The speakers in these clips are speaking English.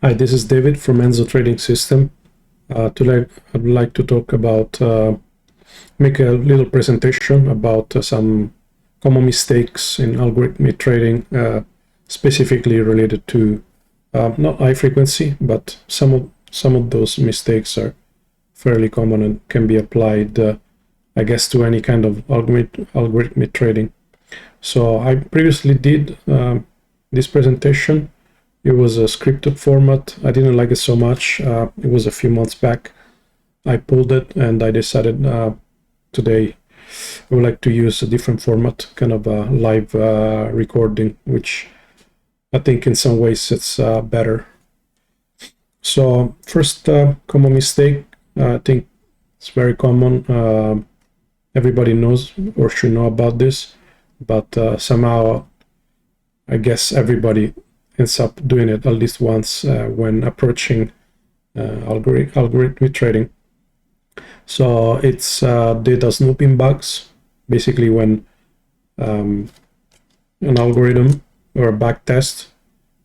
Hi, this is David from Enzo Trading System. Today I'd like to talk about, make a little presentation about some common mistakes in algorithmic trading, specifically related to not high frequency, but some of those mistakes are fairly common and can be applied, I guess, to any kind of algorithmic trading. So I previously did this presentation. It was a scripted format. I didn't like it so much. It was a few months back. I pulled it and I decided today I would like to use a different format, kind of a live recording, which I think in some ways it's better. So first common mistake, I think it's very common. Everybody knows or should know about this, but somehow I guess everybody ends up doing it at least once when approaching algorithmic trading. So it's data snooping bugs. Basically, when an algorithm or a backtest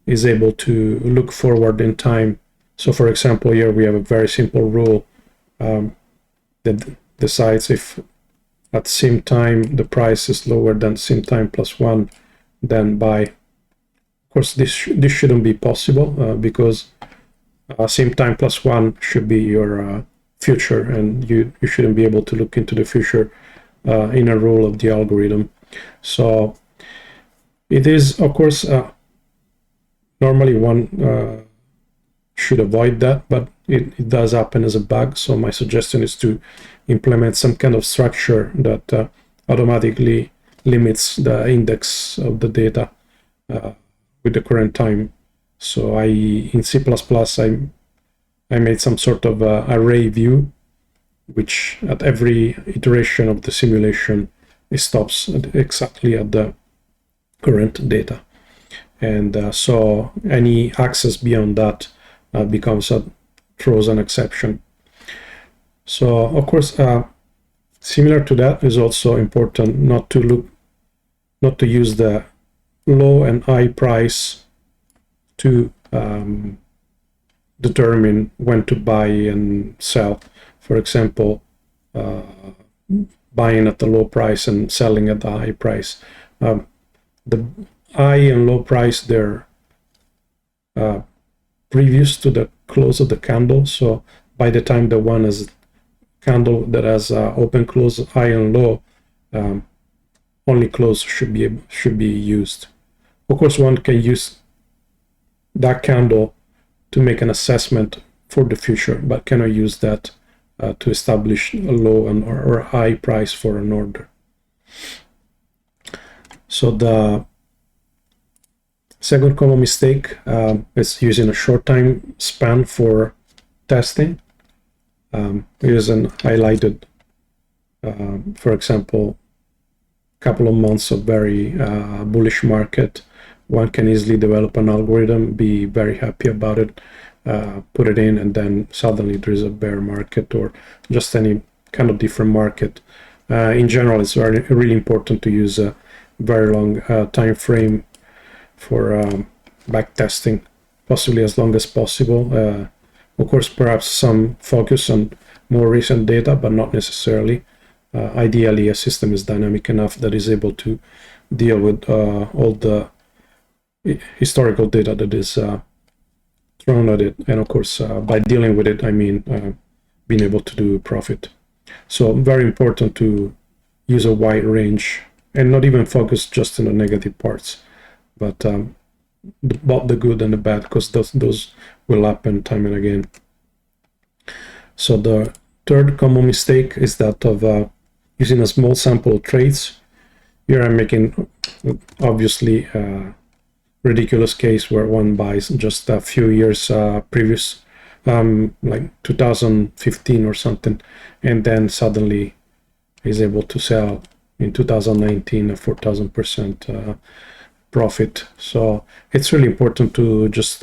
is able to look forward in time. So for example, here we have a very simple rule that decides if at same time the price is lower than same time plus one, then buy. Of course, this shouldn't be possible because same time plus one should be your future, and you shouldn't be able to look into the future in a rule of the algorithm. So it is, of course, normally one should avoid that, but it does happen as a bug. So my suggestion is to implement some kind of structure that automatically limits the index of the data with the current time. So in C++, I made some sort of array view, which at every iteration of the simulation, it stops exactly at the current data. And so any access beyond that throws an exception. So of course, similar to that is also important not to use the low and high price to determine when to buy and sell. For example, buying at the low price and selling at the high price. The high and low price, they're previous to the close of the candle. So by the time the one has candle that has open, close, high and low, only close should be used. Of course, one can use that candle to make an assessment for the future, but cannot use that to establish a low or high price for an order. So the second common mistake is using a short time span for testing. Here's an highlighted, for example, couple of months of very bullish market. One can easily develop an algorithm, be very happy about it, put it in, and then suddenly there is a bear market or just any kind of different market. In general, it's really important to use a very long time frame for back testing, possibly as long as possible. Of course, perhaps some focus on more recent data, but not necessarily. Ideally, a system is dynamic enough that is able to deal with all the historical data that is thrown at it. And of course, by dealing with it, I mean being able to do profit. So very important to use a wide range and not even focus just on the negative parts, but both the good and the bad, because those will happen time and again. So the third common mistake is that of using a small sample of trades. Here I'm making obviously ridiculous case where one buys just a few years previous, like 2015 or something, and then suddenly is able to sell in 2019 a 4,000% profit. So it's really important to just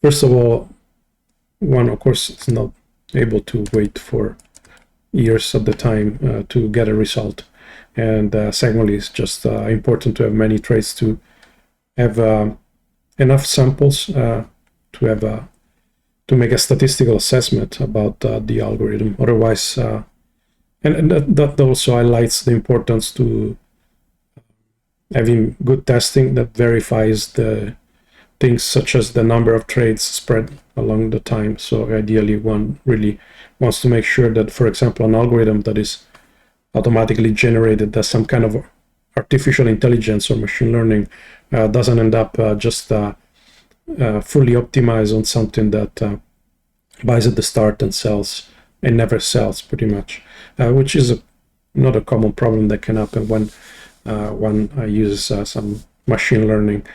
first of all, one, of course, is not able to wait for years at the time to get a result, and secondly, it's just important to have many trades to have enough samples have to make a statistical assessment about the algorithm. Otherwise, and that also highlights the importance to having good testing that verifies the things such as the number of trades spread along the time. So ideally, one really wants to make sure that, for example, an algorithm that is automatically generated as some kind of artificial intelligence or machine learning doesn't end up just fully optimized on something that buys at the start and sells and never sells, pretty much, which is not a common problem that can happen when one uses some machine learning,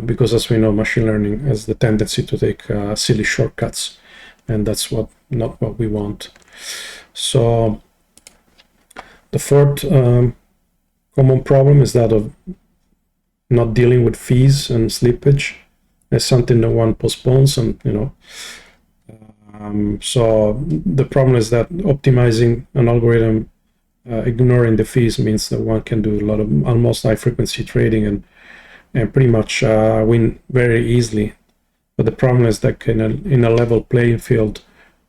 because as we know, machine learning has the tendency to take silly shortcuts, and that's not what we want. So the fourth common problem is that of not dealing with fees and slippage. It's something that one postpones, and so the problem is that optimizing an algorithm, ignoring the fees, means that one can do a lot of almost high frequency trading and pretty much win very easily. But the problem is that in a level playing field,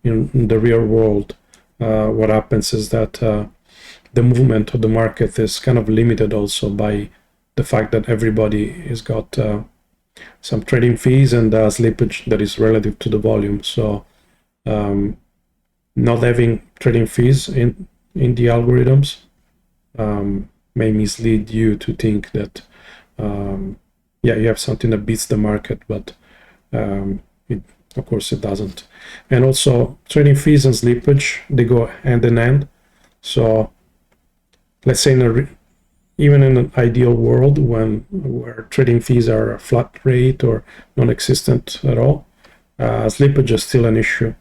in the real world, what happens is that the movement of the market is kind of limited also by the fact that everybody has got some trading fees and slippage that is relative to the volume. So not having trading fees in the algorithms may mislead you to think that you have something that beats the market, but of course it doesn't. And also trading fees and slippage, they go hand in hand. So let's say even in an ideal world where trading fees are a flat rate or non-existent at all, slippage is still an issue.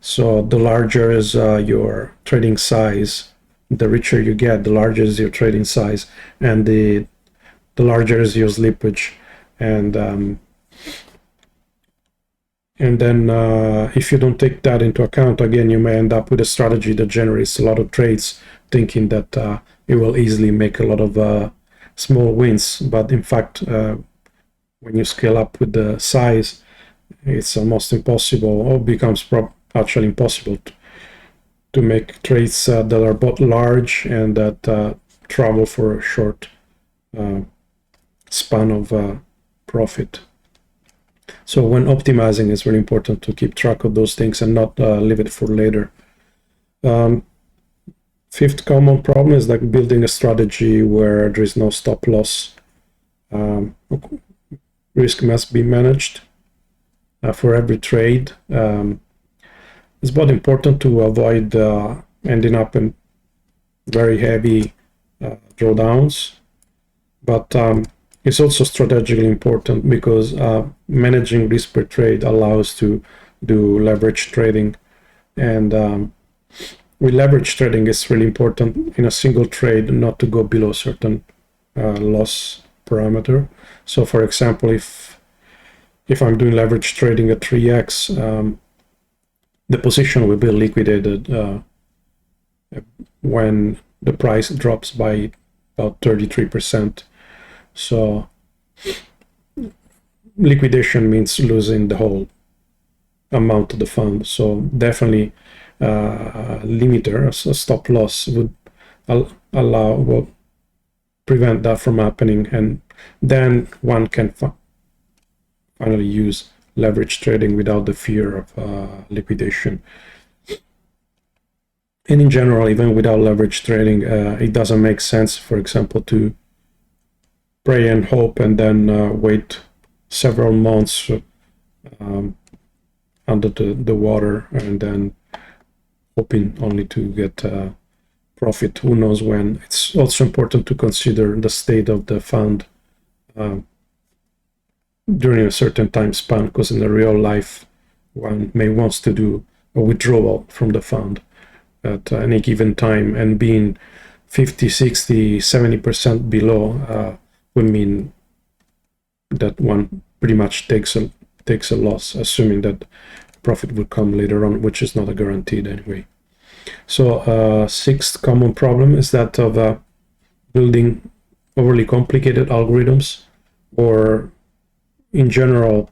So the larger is your trading size, the richer you get, the larger is your trading size, and the larger is your slippage. And then if you don't take that into account, again, you may end up with a strategy that generates a lot of trades, thinking that it will easily make a lot of small wins. But in fact, when you scale up with the size, it's almost impossible, or becomes actually impossible to make trades that are both large and that travel for a short span of profit. So when optimizing, it's very important to keep track of those things and not leave it for later. Fifth common problem is like building a strategy where there is no stop loss. Risk must be managed for every trade. It's both important to avoid ending up in very heavy drawdowns, but it's also strategically important because managing risk per trade allows to do leverage trading. And with leverage trading, it's really important in a single trade not to go below a certain loss parameter. So for example, if I'm doing leverage trading at 3x, the position will be liquidated when the price drops by about 33%. So liquidation means losing the whole amount of the fund. So definitely a limiter, a stop loss, would will prevent that from happening, and then one can finally use leverage trading without the fear of liquidation. And in general, even without leverage trading, it doesn't make sense, for example, to pray and hope and then wait several months under the water and then hoping only to get profit who knows when. It's also important to consider the state of the fund during a certain time span, because in the real life one may wants to do a withdrawal from the fund at any given time, and being 50, 60, 70% below would mean that one pretty much takes a loss, assuming that profit will come later on, which is not a guaranteed anyway. So sixth common problem is that of building overly complicated algorithms, or in general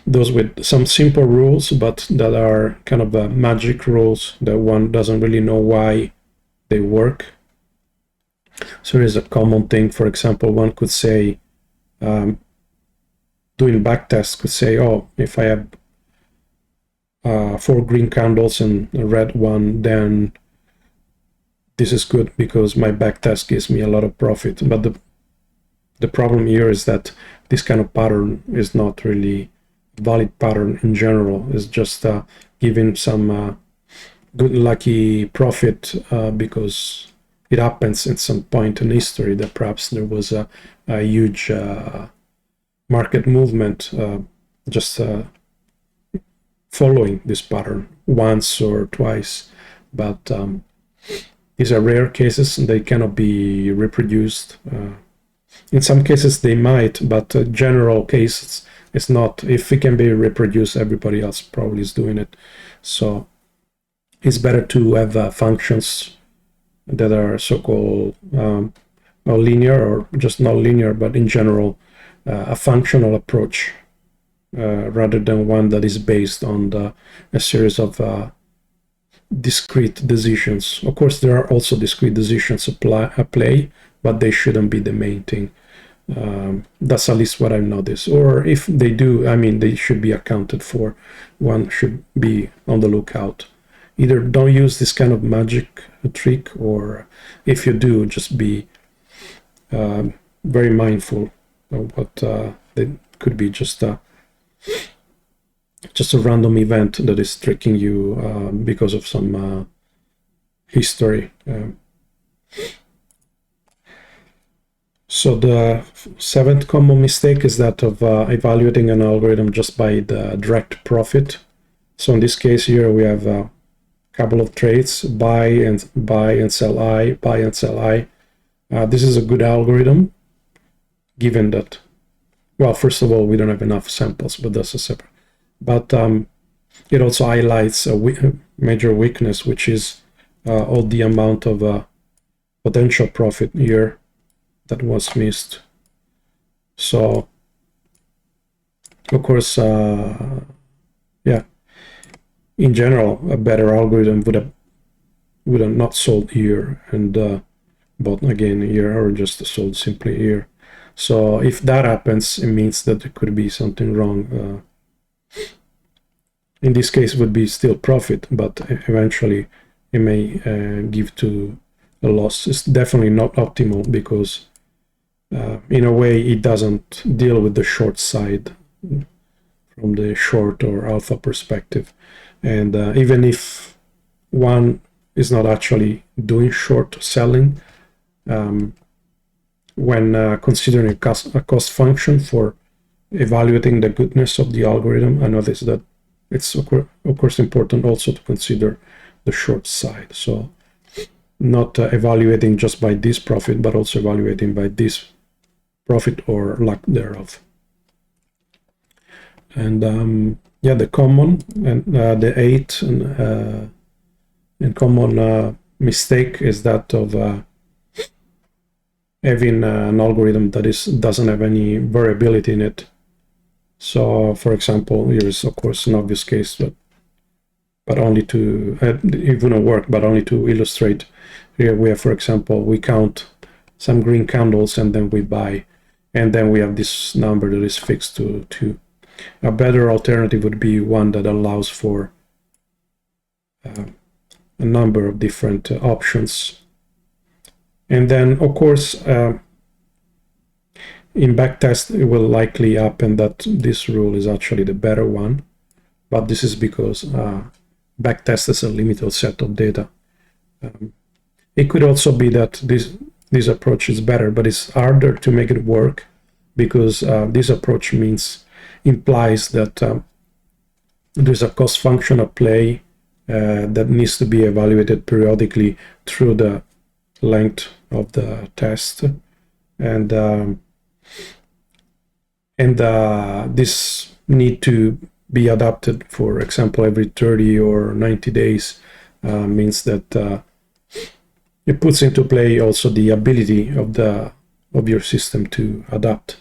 those with some simple rules, but that are kind of magic rules that one doesn't really know why they work. So here's a common thing. For example, one could say, doing backtests could say, oh, if I have 4 green candles and a red one, then this is good because my backtest gives me a lot of profit. But the problem here is that this kind of pattern is not really a valid pattern in general. It's just giving some good lucky profit because it happens at some point in history that perhaps there was a huge market movement just following this pattern once or twice. But these are rare cases and they cannot be reproduced. In some cases they might, but general cases it's not. If it can be reproduced, everybody else probably is doing it. So it's better to have functions that are so-called linear or just not linear, but in general a functional approach rather than one that is based on a series of discrete decisions. Of course, there are also discrete decisions at play, but they shouldn't be the main thing. That's at least what I've noticed. Or if they do, I mean, they should be accounted for. One should be on the lookout. Either don't use this kind of magic trick, or if you do, just be very mindful of what they could be just a random event that is tricking you because of some history. So the 7th common mistake is that of evaluating an algorithm just by the direct profit. So in this case here we have a couple of trades, buy and sell I, buy and sell I. This is a good algorithm, given that, well, first of all, we don't have enough samples, but that's a separate. But it also highlights a major weakness, which is all the amount of potential profit here that was missed. So, of course, yeah, in general, a better algorithm would have not sold here and bought again here, or just sold simply here. So if that happens, it means that there could be something wrong. In this case, it would be still profit, but eventually it may give to a loss. It's definitely not optimal because in a way it doesn't deal with the short side from the short or alpha perspective. And even if one is not actually doing short selling, when considering a cost function for evaluating the goodness of the algorithm, I noticed that it's of course important also to consider the short side. So not evaluating just by this profit, but also evaluating by this profit or lack thereof. And yeah, the common and the 8th and common mistake is that of having an algorithm that doesn't have any variability in it. So, for example, here is of course an obvious case, but only to it wouldn't work. But only to illustrate, here we have, for example, we count some green candles and then we buy, and then we have this number that is fixed to 2. A better alternative would be one that allows for a number of different options. And then, of course, in backtest, it will likely happen that this rule is actually the better one, but this is because backtest is a limited set of data. It could also be that this approach is better, but it's harder to make it work because this approach implies that there's a cost function at play that needs to be evaluated periodically through the length of the test, and this need to be adapted, for example, every 30 or 90 days means that it puts into play also the ability of your system to adapt.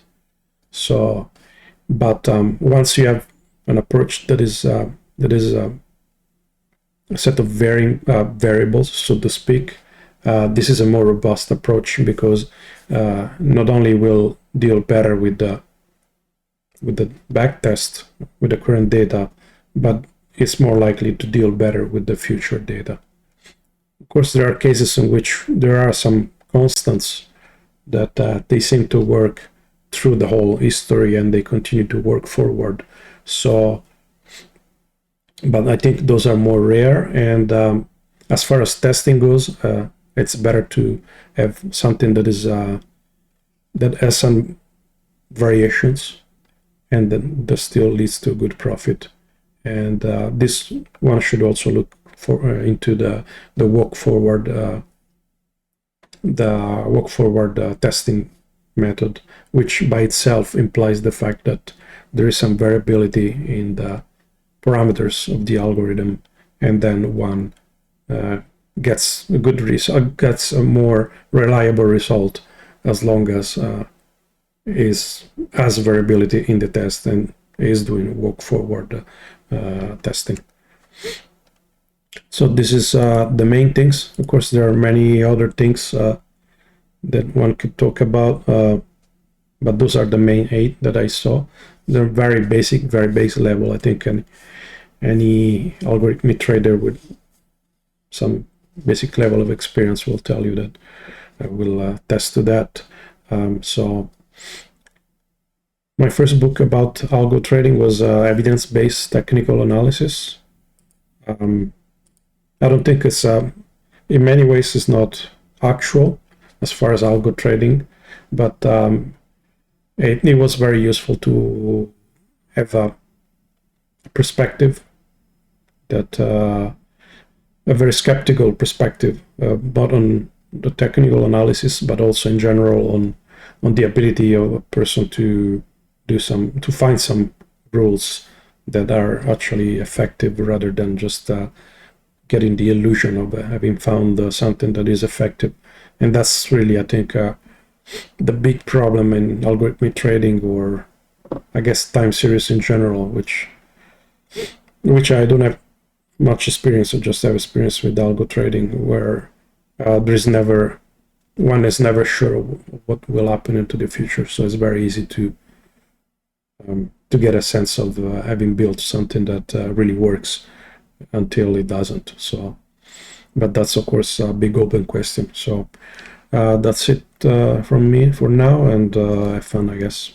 So, but once you have an approach that is a set of varying variables, so to speak. This is a more robust approach because not only will deal better with the backtest with the current data, but it's more likely to deal better with the future data. Of course, there are cases in which there are some constants that they seem to work through the whole history and they continue to work forward. So, but I think those are more rare. And as far as testing goes, it's better to have something that is that has some variations, and then that still leads to good profit. And this one should also look for into the walk forward testing method, which by itself implies the fact that there is some variability in the parameters of the algorithm, and then one gets a good result, gets a more reliable result as long as has variability in the test and is doing walk forward testing. So this is the main things. Of course, there are many other things that one could talk about, but those are the main 8 that I saw. They're very basic level. I think any algorithmic trader with some basic level of experience will tell you that. I will attest to that. So my first book about algo trading was evidence-based technical analysis. I don't think it's in many ways it's not actual as far as algo trading, but it was very useful to have a perspective that a very skeptical perspective, not on the technical analysis, but also in general on the ability of a person to find some rules that are actually effective rather than just getting the illusion of having found something that is effective. And that's really, I think, the big problem in algorithmic trading, or I guess time series in general, which I don't have much experience. I just have experience with algo trading, where one is never sure what will happen into the future. So it's very easy to get a sense of having built something that really works until it doesn't. So, but that's of course a big open question. So that's it from me for now, and have fun, I guess.